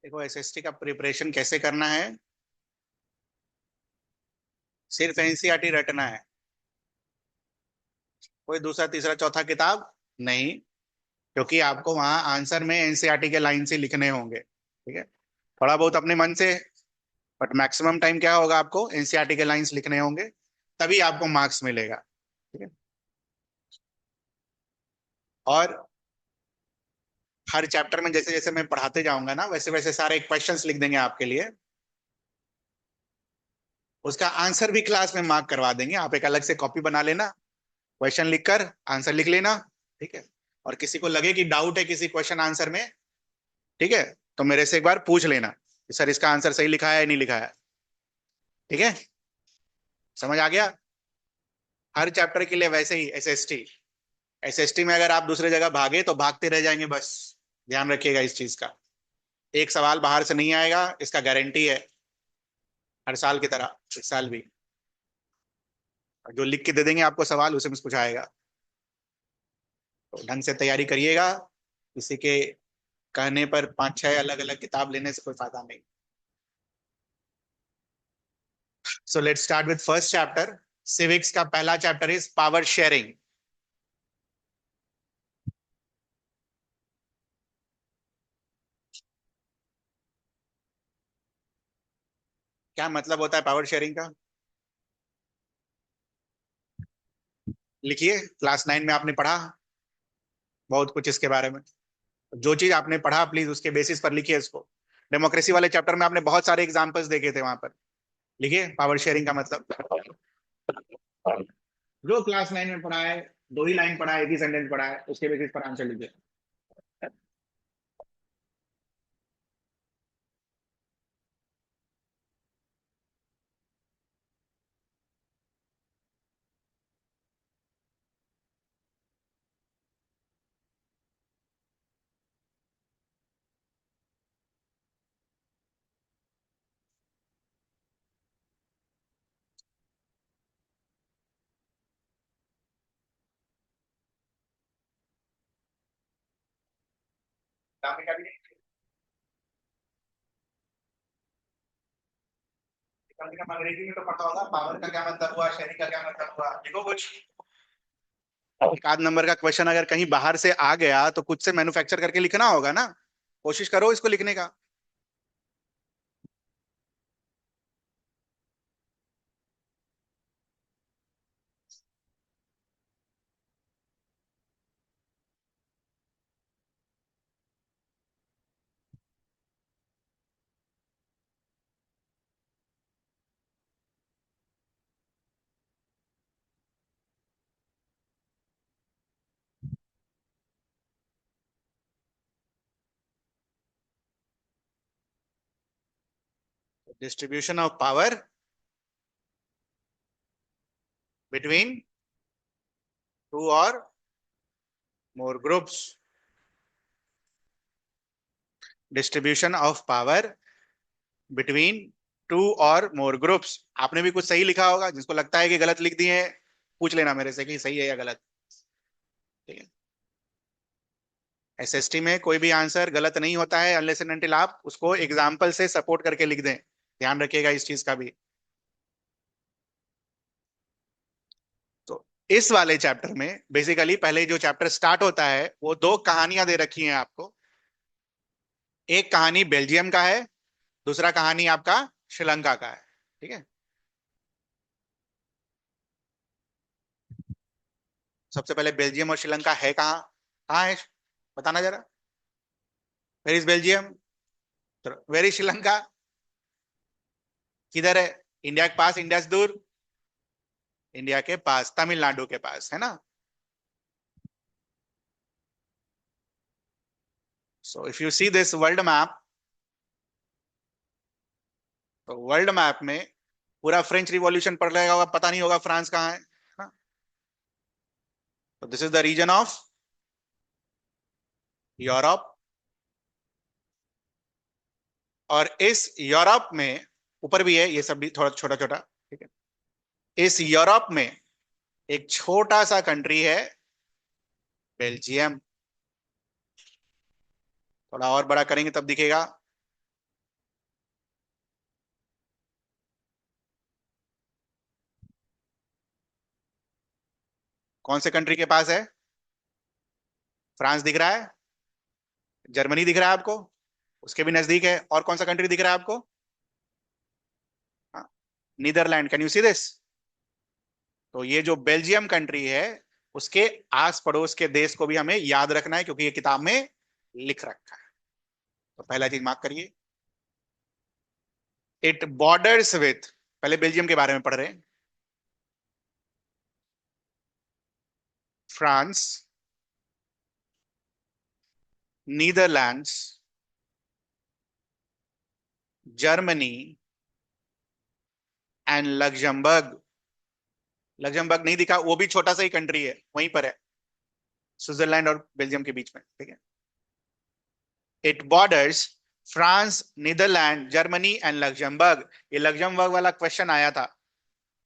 देखो, एसएसटी का प्रिपरेशन कैसे करना है। सिर्फ एनसीईआरटी रटना है, कोई दूसरा तीसरा चौथा किताब नहीं। क्योंकि आपको वहां आंसर में एनसीईआरटी के लाइन से लिखने होंगे, ठीक है। थोड़ा बहुत अपने मन से, बट मैक्सिमम टाइम क्या होगा, आपको एनसीईआरटी के लाइंस लिखने होंगे, तभी आपको मार्क्स मिलेगा, ठीक है। और हर चैप्टर में जैसे जैसे मैं पढ़ाते जाऊंगा ना, वैसे वैसे सारे क्वेश्चंस लिख देंगे आपके लिए। उसका आंसर भी क्लास में मार्क करवा देंगे, आप एक अलग से कॉपी बना लेना, क्वेश्चन लिखकर आंसर लिख लेना, ठीक है। और किसी को लगे कि डाउट है किसी क्वेश्चन आंसर में, ठीक है, तो मेरे से एक बार पूछ लेना कि सर इसका आंसर सही लिखा है या नहीं लिखा है, ठीक है। समझ आ गया। हर चैप्टर के लिए वैसे ही एसएसटी। एसएसटी में अगर आप दूसरे जगह भागे तो भागते रह जाएंगे बस। ध्यान रखिएगा इस चीज का। एक सवाल बाहर से नहीं आएगा, इसका गारंटी है। हर साल की तरह इस साल भी जो लिख के दे देंगे आपको सवाल, उसे में से कुछ आएगा। तो ढंग से तैयारी करिएगा। किसी के कहने पर पांच छह अलग अलग किताब लेने से कोई फायदा नहीं। So let's start with first chapter. Civics का पहला चैप्टर इज पावर शेयरिंग। क्या मतलब होता है पावर शेयरिंग का? लिखिए, क्लास 9 में आपने पढ़ा बहुत कुछ इसके बारे में। जो चीज आपने पढ़ा प्लीज उसके बेसिस पर लिखिए इसको। डेमोक्रेसी वाले चैप्टर में आपने बहुत सारे एग्जांपल्स देखे थे वहां पर। लिखिए पावर शेयरिंग का मतलब। जो क्लास 9 में पढ़ा है, दो ही लाइन पढ़ा है, एक ही सेंटेंस पढ़ा है, उसके बेसिस पर आंसर लिखिए। कम से कम अंग्रेजी में तो पढ़ा होगा, पावर का क्या मतलब हुआ, शेयरिंग का क्या मतलब हुआ, देखो कुछ। एक आध नंबर का क्वेश्चन अगर कहीं बाहर से आ गया तो कुछ से मैन्युफैक्चर करके लिखना होगा ना। कोशिश करो इसको लिखने का। Distribution of power between two or more groups. Distribution of power between two or more groups. आपने भी कुछ सही लिखा होगा, जिसको लगता है कि गलत लिख दिए हैं, पूछ लेना मेरे से कि सही है या गलत, ठीक है। एसएसटी में कोई भी आंसर गलत नहीं होता है अनलेस एंड अनटिल आप उसको एग्जाम्पल से सपोर्ट करके लिख दें। ध्यान रखिएगा इस चीज का भी। तो इस वाले चैप्टर में बेसिकली पहले जो चैप्टर स्टार्ट होता है वो दो कहानियां दे रखी हैं आपको। एक कहानी बेल्जियम का है, दूसरा कहानी आपका श्रीलंका का है, ठीक है। सबसे पहले बेल्जियम और श्रीलंका है कहाँ, कहाँ है, बताना जरा। Where is Belgium, where is Sri Lanka, किधर है? इंडिया के पास, इंडिया से दूर? इंडिया के पास, तमिलनाडु के पास, है ना। So if you see this world map, तो वर्ल्ड मैप में पूरा फ्रेंच रिवॉल्यूशन पड़ रहेगा होगा, पता नहीं होगा फ्रांस कहाँ है ना। तो this is the region of Europe. और इस यूरोप में ऊपर भी है, ये सब भी थोड़ा छोटा छोटा, ठीक है। इस यूरोप में एक छोटा सा कंट्री है, बेल्जियम। थोड़ा और बड़ा करेंगे तब दिखेगा। कौन से कंट्री के पास है? फ्रांस दिख रहा है, जर्मनी दिख रहा है आपको, उसके भी नजदीक है, और कौन सा कंट्री दिख रहा है आपको? Netherland. Can you see this? तो ये जो बेल्जियम कंट्री है, उसके आस पड़ोस के देश को भी हमें याद रखना है, क्योंकि ये किताब में लिख रखा है। तो पहला चीज मार्क करिए, इट बॉर्डर्स विथ, पहले बेल्जियम के बारे में पढ़ रहे हैं, France, Netherlands, Germany and Luxembourg. Luxembourg नहीं दिखा, वो भी छोटा सा ही कंट्री है, वहीं पर है, स्विट्जरलैंड और बेल्जियम के बीच में, ठीक है। It borders France, Netherland, Germany and Luxembourg. ये लग्जमबर्ग वाला क्वेश्चन आया था,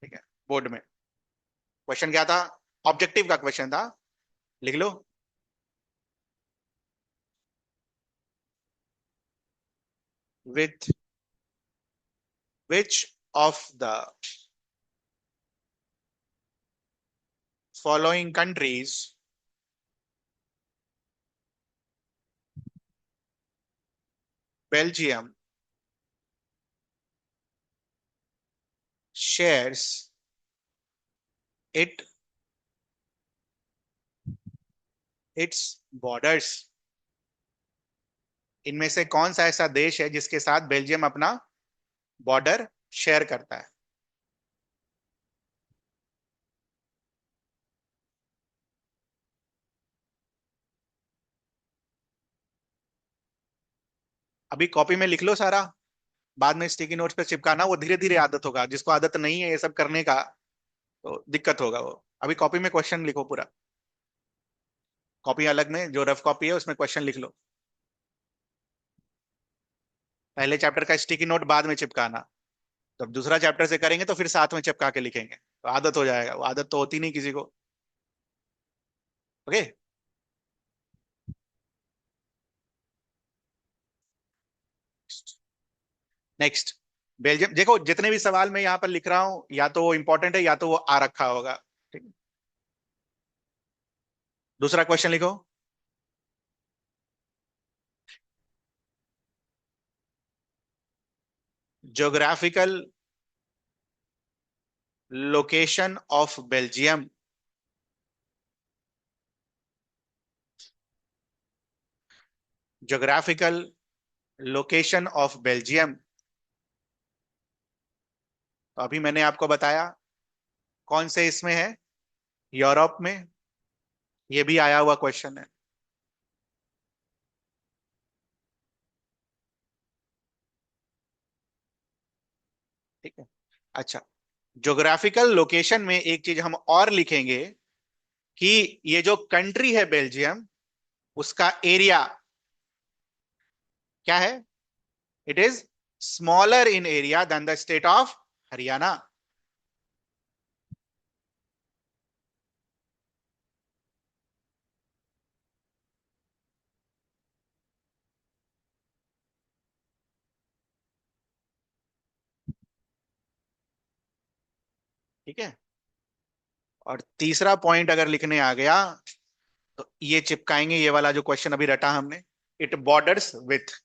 ठीक है, बोर्ड में। क्वेश्चन क्या था? ऑब्जेक्टिव का क्वेश्चन था, लिख लो। With which of the following countries Belgium shares it its borders। इनमें से कौन सा ऐसा देश है जिसके साथ बेल्जियम अपना बॉर्डर शेयर करता है? अभी कॉपी में लिख लो सारा, बाद में स्टिकी नोट्स पे चिपकाना, वो धीरे धीरे आदत होगा। जिसको आदत नहीं है ये सब करने का, तो दिक्कत होगा वो। अभी कॉपी में क्वेश्चन लिखो पूरा, कॉपी अलग में, जो रफ कॉपी है उसमें क्वेश्चन लिख लो। पहले चैप्टर का स्टिकी नोट बाद में चिपकाना, तब दूसरा चैप्टर से करेंगे तो फिर साथ में चिपका के लिखेंगे, तो आदत हो जाएगा। वो आदत तो होती नहीं किसी को। ओके। Next, Belgium. देखो जितने भी सवाल मैं यहाँ पर लिख रहा हूं, या तो वो इंपॉर्टेंट है या तो वो आ रखा होगा, ठीक है। दूसरा क्वेश्चन लिखो। Geographical location of Belgium. Geographical location of Belgium. तो अभी मैंने आपको बताया कौन से इसमें है, यूरोप में। ये भी आया हुआ क्वेश्चन है, ठीक है। अच्छा, ज्योग्राफिकल लोकेशन में एक चीज हम और लिखेंगे कि ये जो कंट्री है बेल्जियम, उसका एरिया क्या है? It is smaller in area than the state of Haryana. ठीक है। और तीसरा पॉइंट अगर लिखने आ गया, तो ये चिपकाएंगे, ये वाला जो क्वेश्चन अभी रटा हमने, इट बॉर्डर्स विथ।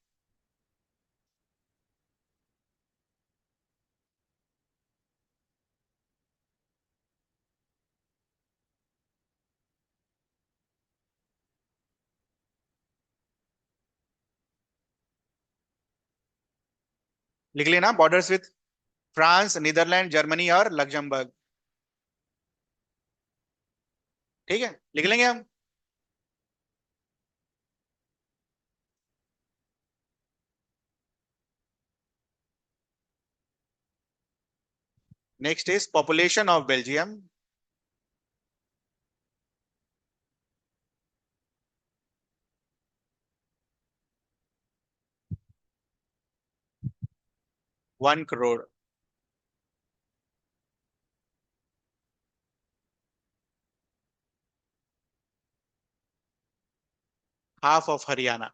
लिख लेना, borders with France, Netherland, Germany और लग्जमबर्ग। ठीक है, लिख लेंगे हम। Next is population of Belgium. 1 crore. Half of Haryana.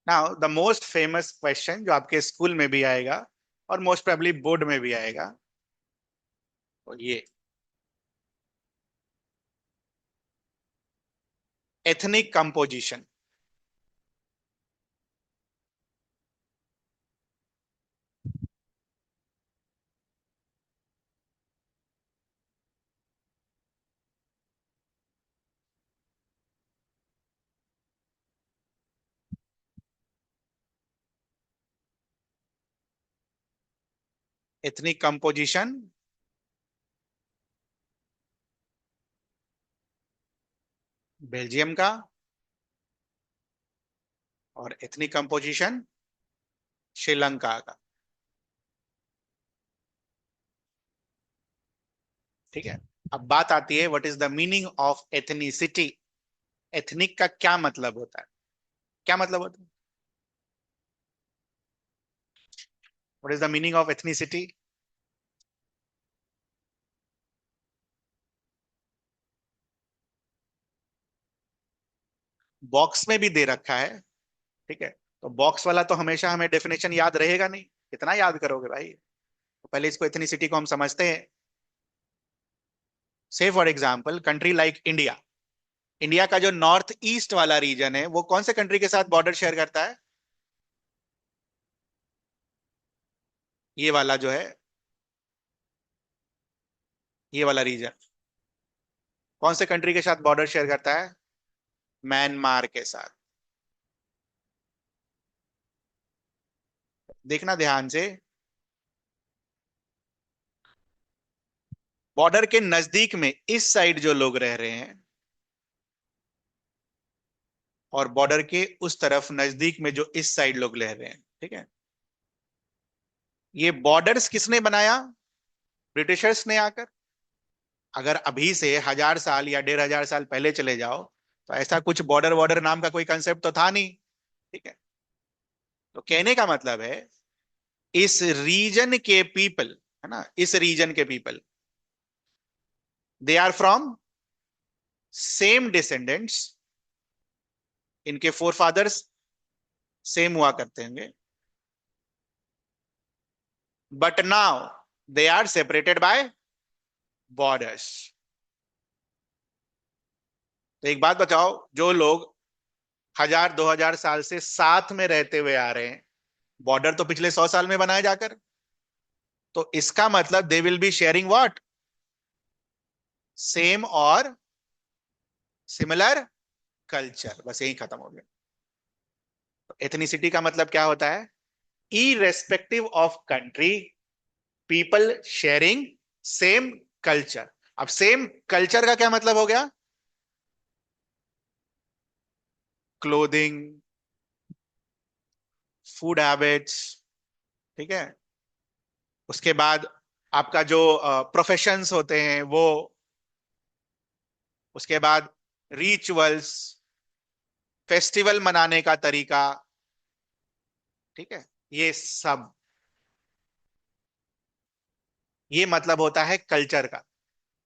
Now the most famous question जो आपके स्कूल में भी आएगा और मोस्ट प्रोबेबली बोर्ड में भी आएगा, तो ये ethnic composition. Ethnic composition Belgium का, और एथनिक कंपोजिशन श्रीलंका का। ठीक है, अब बात आती है what is the meaning of ethnicity. Ethnic का क्या मतलब होता है, क्या मतलब होता है, what is the meaning of ethnicity? Box में भी दे रखा है। ठीक है, तो बॉक्स वाला तो हमेशा हमें डेफिनेशन याद रहेगा नहीं, कितना याद करोगे भाई। तो पहले इसको एथनिसिटी को हम समझते हैं। से for example country like India, India का जो नॉर्थ ईस्ट वाला रीजन है वो कौन से कंट्री के साथ बॉर्डर शेयर करता है? ये वाला जो है, ये वाला रीजन कौन से कंट्री के साथ बॉर्डर शेयर करता है? म्यांमार के साथ। देखना ध्यान से, बॉर्डर के नजदीक में इस साइड जो लोग रह रहे हैं, और बॉर्डर के उस तरफ नजदीक में जो इस साइड लोग रह रहे हैं, ठीक है, ये बॉर्डर्स किसने बनाया? ब्रिटिशर्स ने आकर। अगर अभी से 1000 साल या 1500 साल पहले चले जाओ, तो ऐसा कुछ बॉर्डर वॉर्डर नाम का कोई कंसेप्ट तो था नहीं। ठीक है, तो कहने का मतलब है इस रीजन के पीपल, है ना, इस रीजन के people, they are from same descendants, इनके फोर फादर्स सेम हुआ करते होंगे, but now they are separated by borders. तो एक बात बताओ, जो लोग 1000 2000 साल से साथ में रहते हुए आ रहे हैं, बॉर्डर तो पिछले 100 साल में बनाए जाकर, तो इसका मतलब they will be sharing what? Same और सिमिलर कल्चर। बस यही खत्म हो गया। तो एथनिसिटी का मतलब क्या होता है? Irrespective of country, people sharing same culture. अब सेम कल्चर का क्या मतलब हो गया? क्लोथिंग, फूड हैबिट्स, ठीक है, उसके बाद आपका जो प्रोफेशंस होते हैं वो, उसके बाद रिचुअल्स, फेस्टिवल मनाने का तरीका, ठीक है, ये सब, ये मतलब होता है कल्चर का।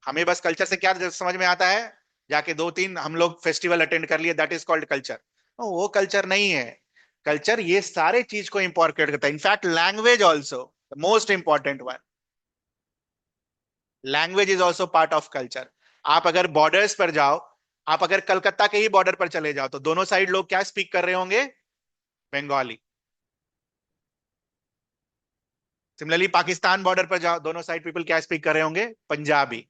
हमें बस कल्चर से क्या समझ में आता है? जाके 2 3 हम लोग फेस्टिवल अटेंड कर लिए, दैट इज कॉल्ड कल्चर। वो कल्चर नहीं है। कल्चर ये सारे चीज को इंपॉर्टेंट करता है, in fact language also, most important one, language is also part of culture. आप अगर बॉर्डर्स पर जाओ, आप अगर कलकत्ता के ही बॉर्डर पर चले जाओ, तो दोनों साइड लोग क्या स्पीक कर रहे होंगे? बंगाली। सिमिलरली पाकिस्तान बॉर्डर पर जाओ, दोनों साइड पीपल क्या स्पीक कर रहे होंगे? पंजाबी।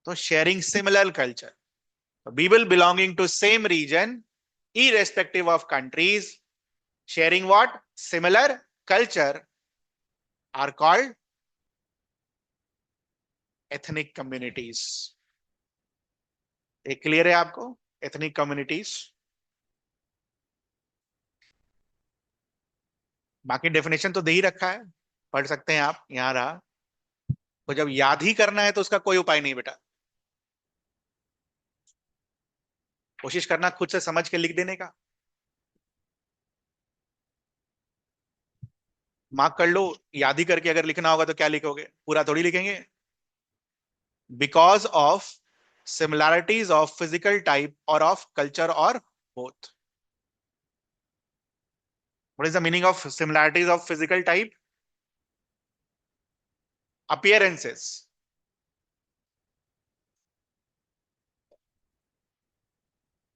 तो sharing similar culture, people belonging to same region, irrespective of countries, sharing what? Similar culture, are called ethnic communities. एक क्लियर है आपको? Ethnic communities. बाकी डेफिनेशन तो दे ही रखा है, पढ़ सकते हैं आप, यहां रहा। तो जब याद ही करना है तो उसका कोई उपाय नहीं बेटा, कोशिश करना खुद से समझ के लिख देने का। मार्क कर लो, याद ही करके अगर लिखना होगा तो क्या लिखोगे? पूरा थोड़ी लिखेंगे। Because of similarities of physical type or of culture or both. What is the meaning of similarities of physical type? Appearances.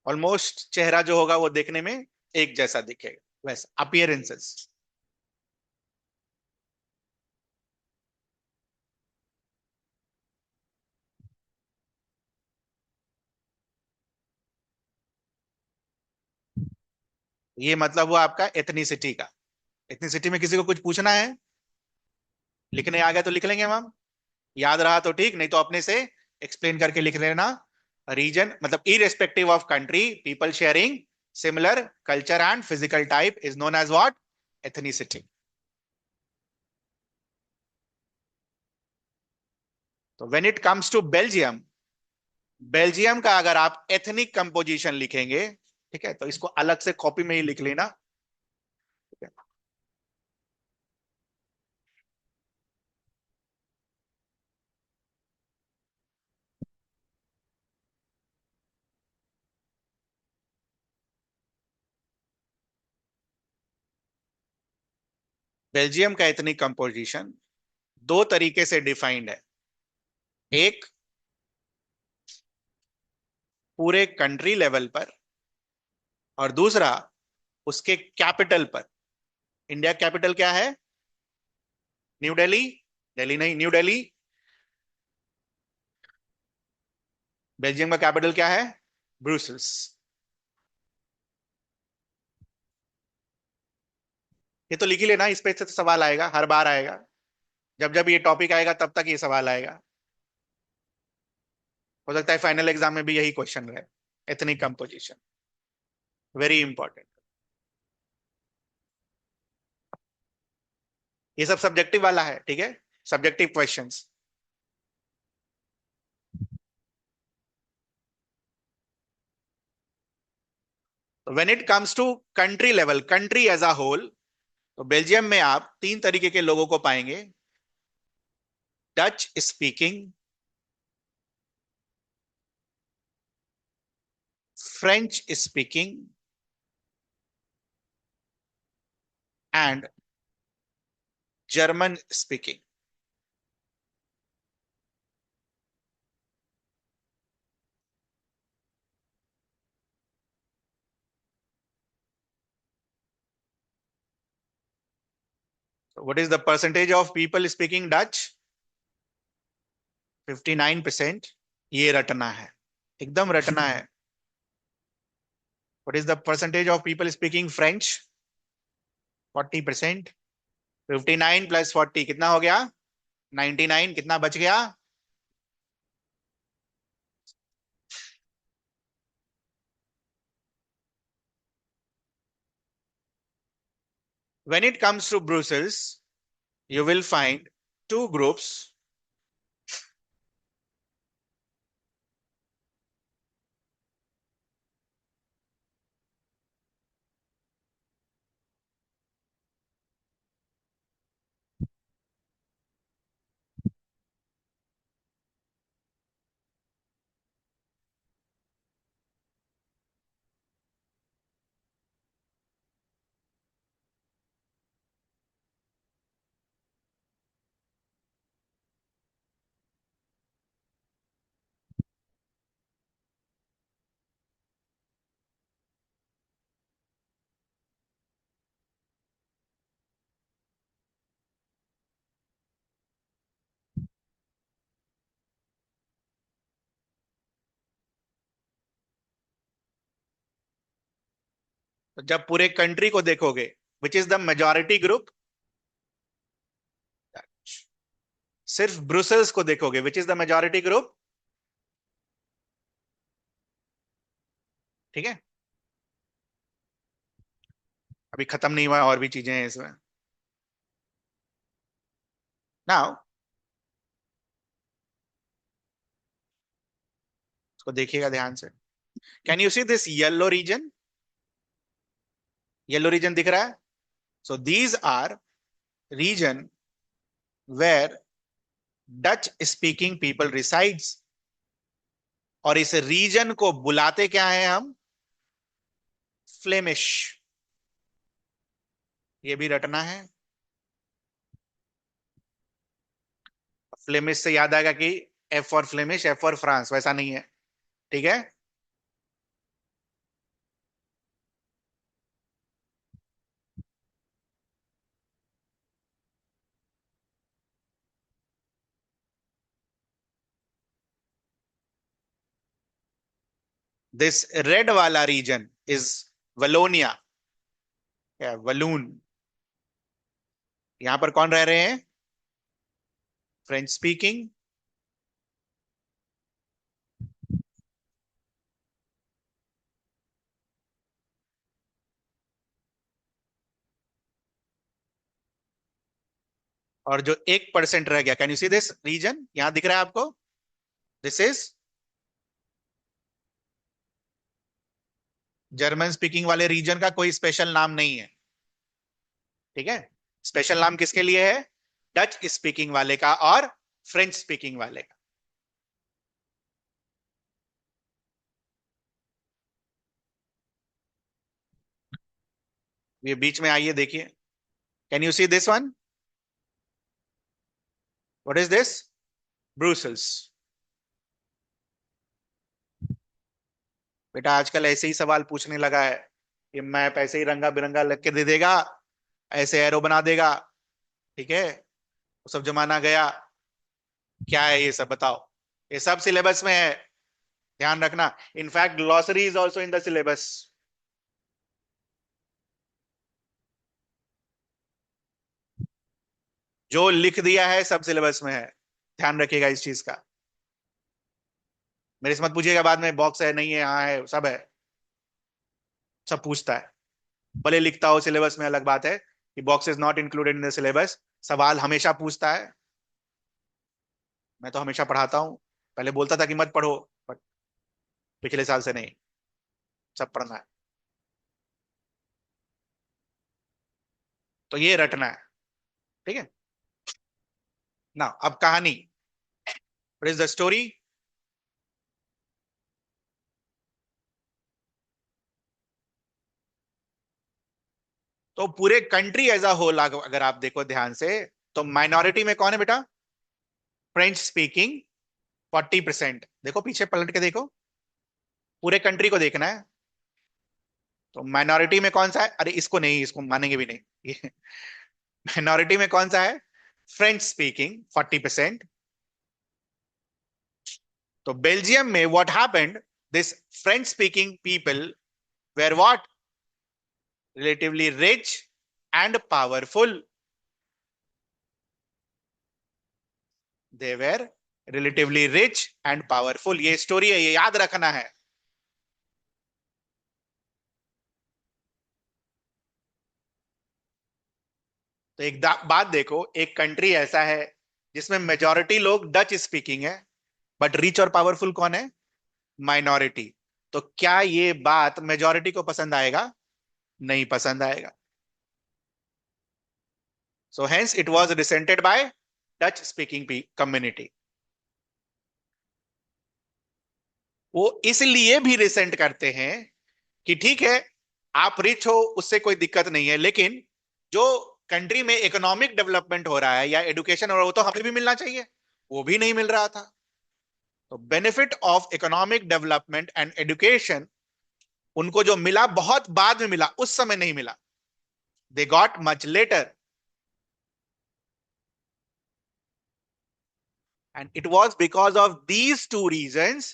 Almost चेहरा जो होगा वो देखने में एक जैसा दिखेगा, वैसा अपीयरेंसेस। ये मतलब हुआ आपका एथनिसिटी का। एथनिसिटी में किसी को कुछ पूछना है, लिखने आ गया तो लिख लेंगे हम, याद रहा तो ठीक, नहीं तो अपने से एक्सप्लेन करके लिख लेना। रीजन मतलब irrespective of country, people sharing similar culture and physical type is known as what? Ethnicity. तो when it comes to Belgium, Belgium का अगर आप एथनिक कंपोजिशन लिखेंगे, ठीक है, तो इसको अलग से कॉपी में ही लिख लेना। ठीक है? बेल्जियम का एथनिक कंपोजिशन दो तरीके से डिफाइंड है। एक पूरे कंट्री लेवल पर, और दूसरा उसके कैपिटल पर। इंडिया कैपिटल क्या है? न्यू दिल्ली। दिल्ली नहीं, न्यू दिल्ली। बेल्जियम का कैपिटल क्या है? ब्रुसेल्स। ये तो लिख ही लेना, इस पे से तो सवाल आएगा, हर बार आएगा। जब जब ये टॉपिक आएगा तब तक ये सवाल आएगा। हो सकता है फाइनल एग्जाम में भी यही क्वेश्चन रहे। Ethnic composition very important. ये सब सब्जेक्टिव वाला है, ठीक है, subjective questions. When it comes to country level, country as a whole, तो बेल्जियम में आप तीन तरीके के लोगों को पाएंगे। Dutch speaking, French speaking and German speaking. What is the percentage of people speaking Dutch? 59%। ये रटना है, एकदम रटना है। What is the percentage of people speaking French? 40%। 59 plus 40 कितना हो गया? 99। कितना बच गया? When it comes to Brussels, you will find two groups. तो जब पूरे कंट्री को देखोगे, which is the majority group? सिर्फ ब्रुसेल्स को देखोगे, which is the majority group? ठीक है, अभी खत्म नहीं हुआ, और भी चीजें हैं इसमें। नाउ इसको देखिएगा ध्यान से। Can you see this yellow region? Yellow region दिख रहा है? So these are region where Dutch speaking people resides. और इस रीजन को बुलाते क्या है हम? फ्लेमिश। ये भी रटना है। फ्लेमिश से याद आएगा कि F for Flemish, F for France, वैसा नहीं है। ठीक है। दिस रेड वाला रीजन इज वलोनिया, या वलून। यहां पर कौन रह रहे हैं? French speaking. और जो 1% रह गया, can you see this region, यहां दिख रहा है आपको? दिस इज जर्मन स्पीकिंग वाले रीजन का कोई स्पेशल नाम नहीं है। ठीक है। स्पेशल नाम किसके लिए है? डच स्पीकिंग वाले का और फ्रेंच स्पीकिंग वाले का। ये बीच में आइए, देखिए। Can you see this one? What is this? Brussels. बेटा आजकल ऐसे ही सवाल पूछने लगा है कि मैप ऐसे ही रंगा बिरंगा लिख के दे देगा, ऐसे एरो बना देगा। ठीक है। वो सब जमाना गया। क्या है ये सब, बताओ? ये सब सिलेबस में है, ध्यान रखना। In fact glossary is also in the syllabus. जो लिख दिया है सब सिलेबस में है, ध्यान रखिएगा इस चीज का। मेरे से मत पूछिएगा बाद में बॉक्स है नहीं है, हाँ है, सब है। सब पूछता है। भले लिखता हो सिलेबस में, अलग बात है कि box is not included in the syllabus. सवाल हमेशा पूछता है। मैं तो हमेशा पढ़ाता हूँ। पहले बोलता था कि मत पढ़ो, बट पिछले साल से नहीं, सब पढ़ना है। तो ये रटना है। ठीक है ना? अब कहानी, व्हाट इज द स्टोरी? तो पूरे कंट्री एज अ होल अगर आप देखो ध्यान से, तो माइनॉरिटी में कौन है बेटा? French speaking 40%। देखो पीछे पलट के देखो, पूरे कंट्री को देखना है। तो माइनॉरिटी में कौन सा है? अरे इसको नहीं, इसको मानेंगे भी नहीं ये। माइनॉरिटी में कौन सा है? French speaking 40%। तो बेल्जियम में what happened, this French speaking people were what, relatively rich and powerful. They were relatively rich and powerful. ये स्टोरी है, ये याद रखना है। तो एक बात देखो, एक कंट्री ऐसा है जिसमें मेजोरिटी लोग डच स्पीकिंग है, बट रिच और पावरफुल कौन है? माइनॉरिटी। तो क्या ये बात मेजोरिटी को पसंद आएगा? नहीं पसंद आएगा। So hence it was resented by Dutch speaking community. वो इसलिए भी रिसेंट करते हैं कि ठीक है, आप रिच हो उससे कोई दिक्कत नहीं है, लेकिन जो कंट्री में इकोनॉमिक डेवलपमेंट हो रहा है या एडुकेशन हो रहा है, वो तो हमें भी मिलना चाहिए। वो भी नहीं मिल रहा था। तो benefit of economic development and education उनको जो मिला बहुत बाद में मिला, उस समय नहीं मिला। They got much later. And it was because of these two reasons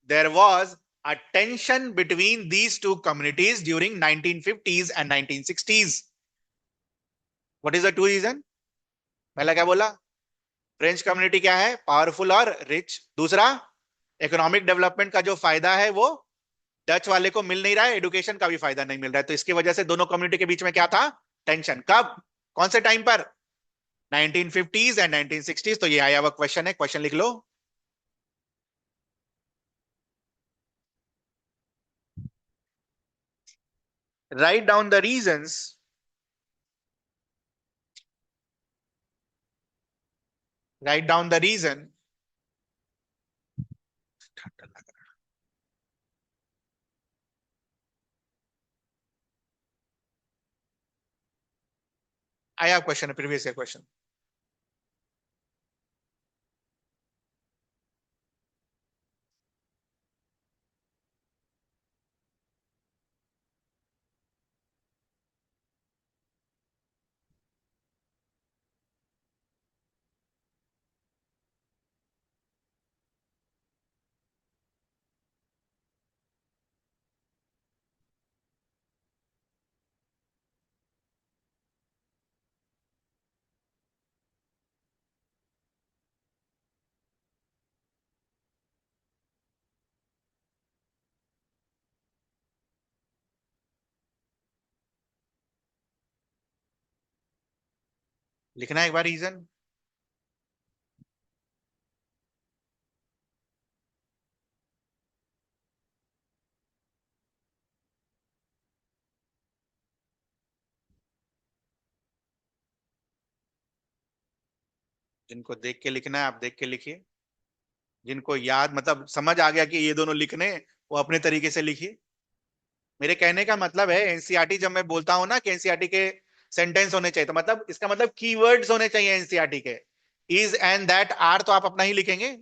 there was a tension between these two communities during 1950s and 1960s. What is the two reason? पहला क्या बोला? फ्रेंच कम्युनिटी क्या है? Powerful और rich. दूसरा, economic development का जो फायदा है वो डच वाले को मिल नहीं रहा है, एडुकेशन का भी फायदा नहीं मिल रहा है। तो इसकी वजह से दोनों कम्युनिटी के बीच में क्या था? टेंशन। कब? कौन से टाइम पर? 1950s and 1960s। तो ये आया हुआ क्वेश्चन है, क्वेश्चन लिख लो। Write down the reasons. Write down the reason. आया क्वेश्चन, प्रीवियस ईयर क्वेश्चन। लिखना है एक बार रीजन। जिनको देख के लिखना है आप देख के लिखिए, जिनको याद मतलब समझ आ गया कि ये दोनों लिखने, वो अपने तरीके से लिखिए। मेरे कहने का मतलब है एनसीईआरटी, जब मैं बोलता हूं ना कि एनसीईआरटी के सेंटेंस होने चाहिए, तो मतलब इसका मतलब कीवर्ड्स होने चाहिए एनसीईआरटी के। इज एंड दैट आर तो आप अपना ही लिखेंगे।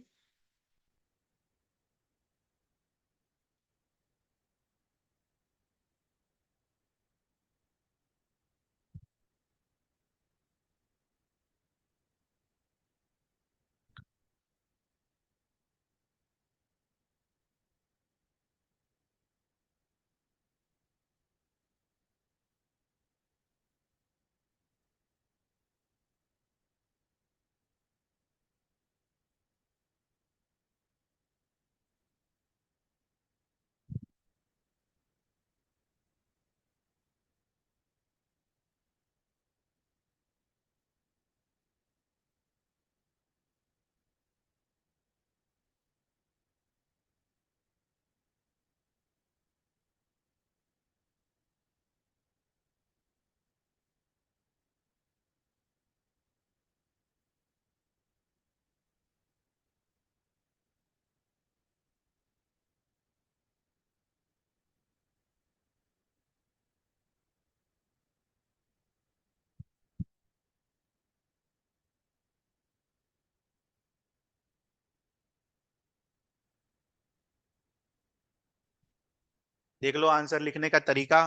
देख लो आंसर लिखने का तरीका।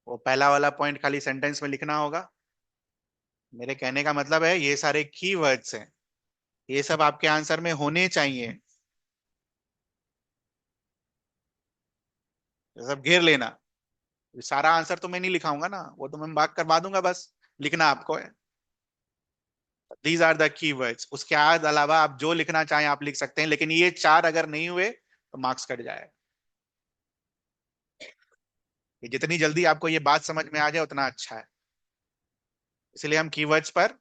वो पहला वाला पॉइंट खाली सेंटेंस में लिखना होगा। मेरे कहने का मतलब है ये सारे कीवर्ड्स हैं, ये सब आपके आंसर में होने चाहिए। ये सब घेर लेना। सारा आंसर तो मैं नहीं लिखाऊंगा ना, वो तो मैं बात करवा दूंगा बस। लिखना आपको है। दीज आर द कीवर्ड्स, उसके अलावा आप जो लिखना चाहें आप लिख सकते हैं, लेकिन ये चार अगर नहीं हुए तो मार्क्स कट जाए। ये जितनी जल्दी आपको ये बात समझ में आ जाए उतना अच्छा है। इसलिए हम कीवर्ड्स पर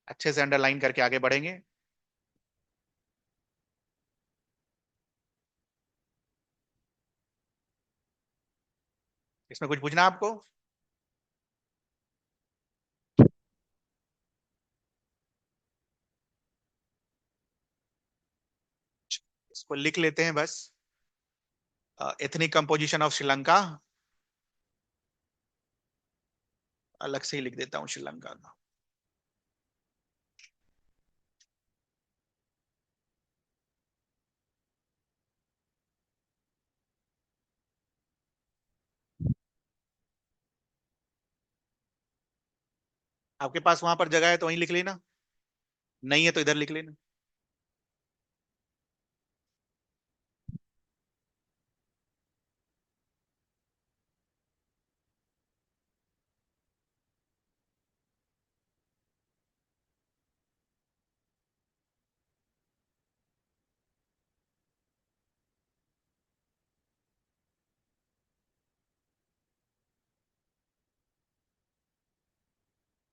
अच्छे से अंडरलाइन करके आगे बढ़ेंगे। इसमें कुछ पूछना आपको? इसको लिख लेते हैं बस। एथनिक कंपोजिशन ऑफ श्रीलंका, अलग से ही लिख देता हूँ श्रीलंका का। आपके पास वहां पर जगह है तो वहीं लिख लेना, नहीं है तो इधर लिख लेना।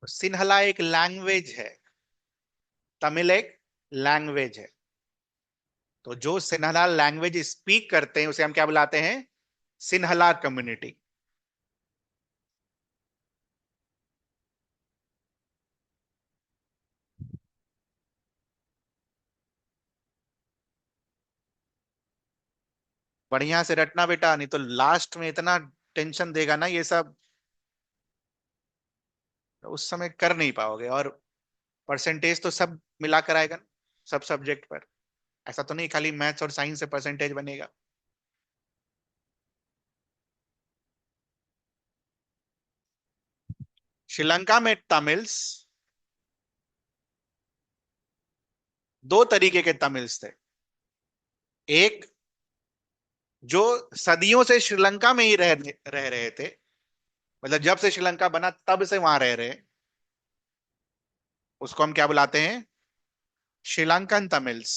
सिन्हला एक लैंग्वेज है, तमिल एक लैंग्वेज है। तो जो सिन्हला लैंग्वेज स्पीक करते हैं उसे हम क्या बुलाते हैं? सिन्हला कम्युनिटी। बढ़िया से रटना बेटा, नहीं तो लास्ट में इतना टेंशन देगा ना ये सब। तो उस समय कर नहीं पाओगे। और परसेंटेज तो सब मिलाकर आएगा ना, सब सब्जेक्ट पर। ऐसा तो नहीं खाली मैथ्स और साइंस से परसेंटेज बनेगा। श्रीलंका में तमिल्स, दो तरीके के तमिल्स थे। एक जो सदियों से श्रीलंका में ही रह रहे थे, मतलब जब से श्रीलंका बना तब से वहां रह रहे, उसको हम क्या बुलाते हैं? श्रीलंकन तमिल्स।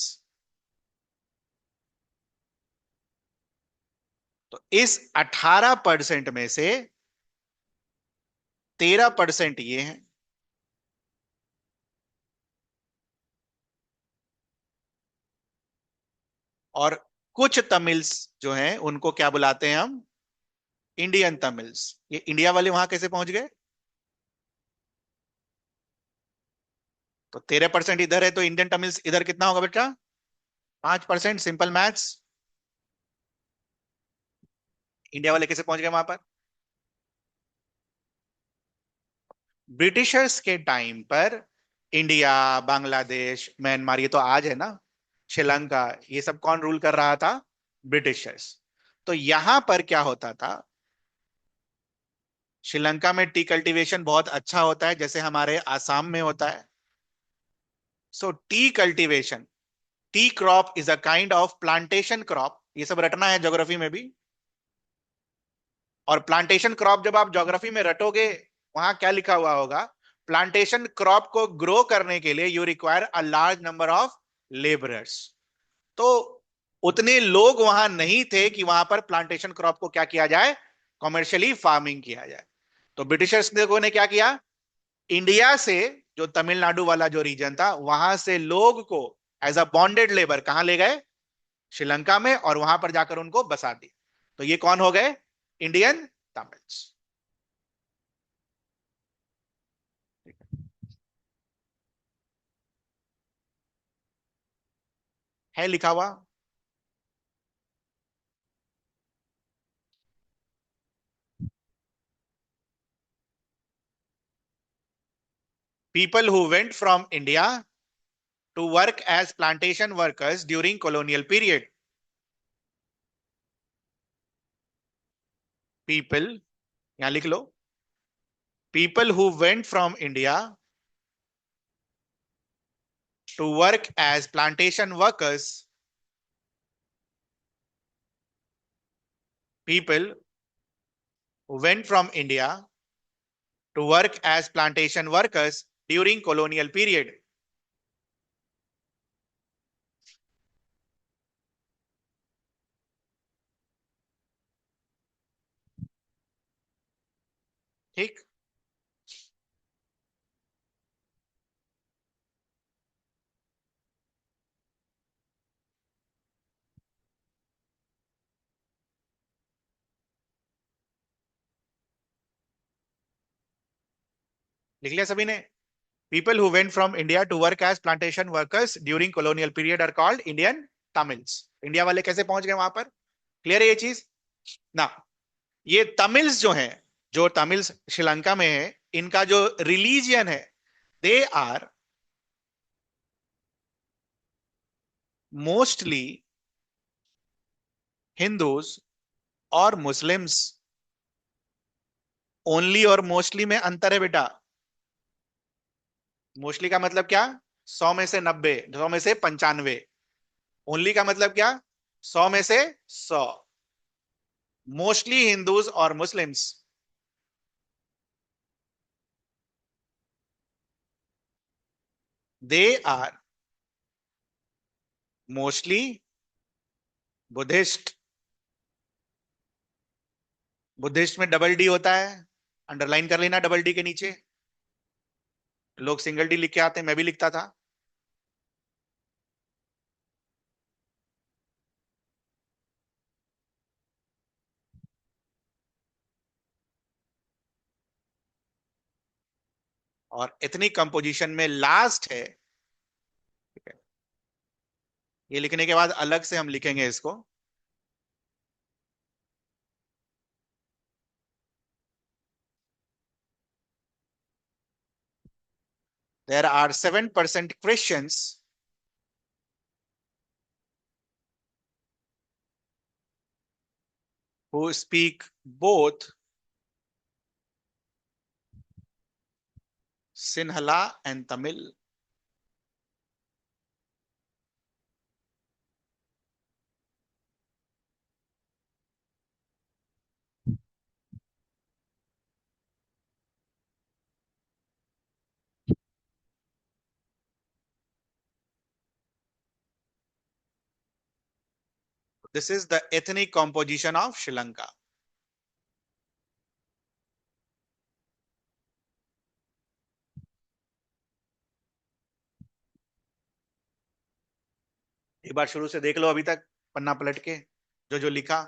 तो इस 18% में से 13% ये हैं, और कुछ तमिल्स जो हैं उनको क्या बुलाते हैं हम? Indian Tamils. ये इंडिया वाले वहां कैसे पहुंच गए? तो 13% इधर है, तो इंडियन तमिल्स इधर कितना होगा बेटा? 5%। Simple maths. इंडिया वाले कैसे पहुंच गए वहां पर? ब्रिटिशर्स के टाइम पर इंडिया, बांग्लादेश, म्यांमार, ये तो आज है ना, श्रीलंका, ये सब कौन रूल कर रहा था? ब्रिटिशर्स। तो यहां पर क्या होता था? श्रीलंका में टी कल्टीवेशन बहुत अच्छा होता है, जैसे हमारे आसाम में होता है। So tea cultivation, tea crop is a kind of plantation crop. ये सब रटना है ज्योग्राफी में भी। और प्लांटेशन क्रॉप जब आप ज्योग्राफी में रटोगे, वहां क्या लिखा हुआ होगा? प्लांटेशन क्रॉप को ग्रो करने के लिए you require a large number of labourers. तो उतने लोग वहां नहीं थे कि वहां पर प्लांटेशन क्रॉप को क्या किया जाए? कॉमर्शियली फार्मिंग किया जाए। तो ब्रिटिशर्स लोगों ने क्या किया? इंडिया से, जो तमिलनाडु वाला जो रीजन था, वहां से लोग को एज अ बॉन्डेड लेबर कहां ले गए? श्रीलंका में, और वहां पर जाकर उनको बसा दिया। तो ये कौन हो गए? इंडियन तमिल्स। है लिखा हुआ। People who went from India to work as plantation workers during colonial period. People, यहां लिख लो, people who went from India to work as plantation workers, people who went from India to work as plantation workers during colonial period। ठीक। लिख लिया सभी ने? People who went from India to work as plantation workers during colonial period are called Indian Tamils. India वाले कैसे पहुंच गए वहां पर? क्लियर है ये चीज ना? ये तमिल्स जो हैं, जो तमिल्स श्रीलंका में है, इनका जो रिलीजियन है, दे आर मोस्टली हिंदूज और मुस्लिम्स। ओनली और मोस्टली में अंतर है बेटा। मोस्टली का मतलब क्या? 100 में से 90, 100 में से 95। ओनली का मतलब क्या? 100 में से 100। मोस्टली हिंदूज और Muslims, they are mostly Buddhist. Buddhist में डबल डी होता है, अंडरलाइन कर लेना डबल डी के नीचे। लोग सिंगल डी लिख के आते हैं, मैं भी लिखता था। और इतनी कंपोजिशन में लास्ट है। ठीक है, ये लिखने के बाद अलग से हम लिखेंगे इसको। There are 7% Christians who speak both Sinhala and Tamil. This is the ethnic composition of Sri Lanka. एक बार शुरू से देख लो अभी तक पन्ना पलट के जो जो लिखा।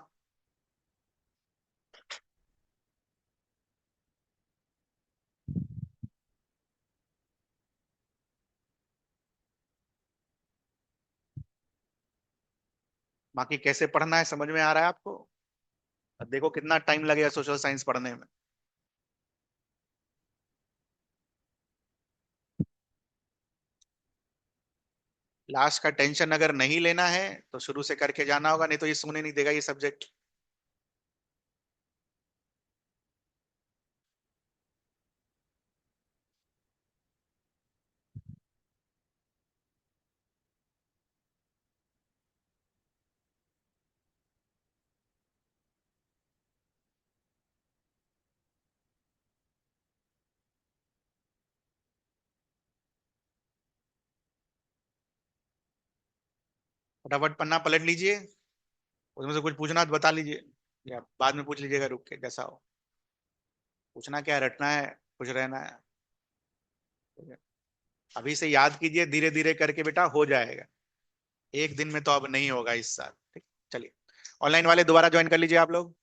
बाकी कैसे पढ़ना है समझ में आ रहा है आपको? अब देखो कितना टाइम लगेगा सोशल साइंस पढ़ने में। लास्ट का टेंशन अगर नहीं लेना है तो शुरू से करके जाना होगा, नहीं तो ये सुनने नहीं देगा ये सब्जेक्ट। फटाफट पन्ना पलट लीजिए, उसमें से कुछ पूछना है तो बता लीजिए, या बाद में पूछ लीजिएगा रुक के, जैसा हो। पूछना क्या है, रटना है, कुछ रहना है। ठीक है? अभी से याद कीजिए, धीरे धीरे करके बेटा हो जाएगा। एक दिन में तो अब नहीं होगा इस साल। ठीक, चलिए। ऑनलाइन वाले दोबारा ज्वाइन कर लीजिए आप लोग।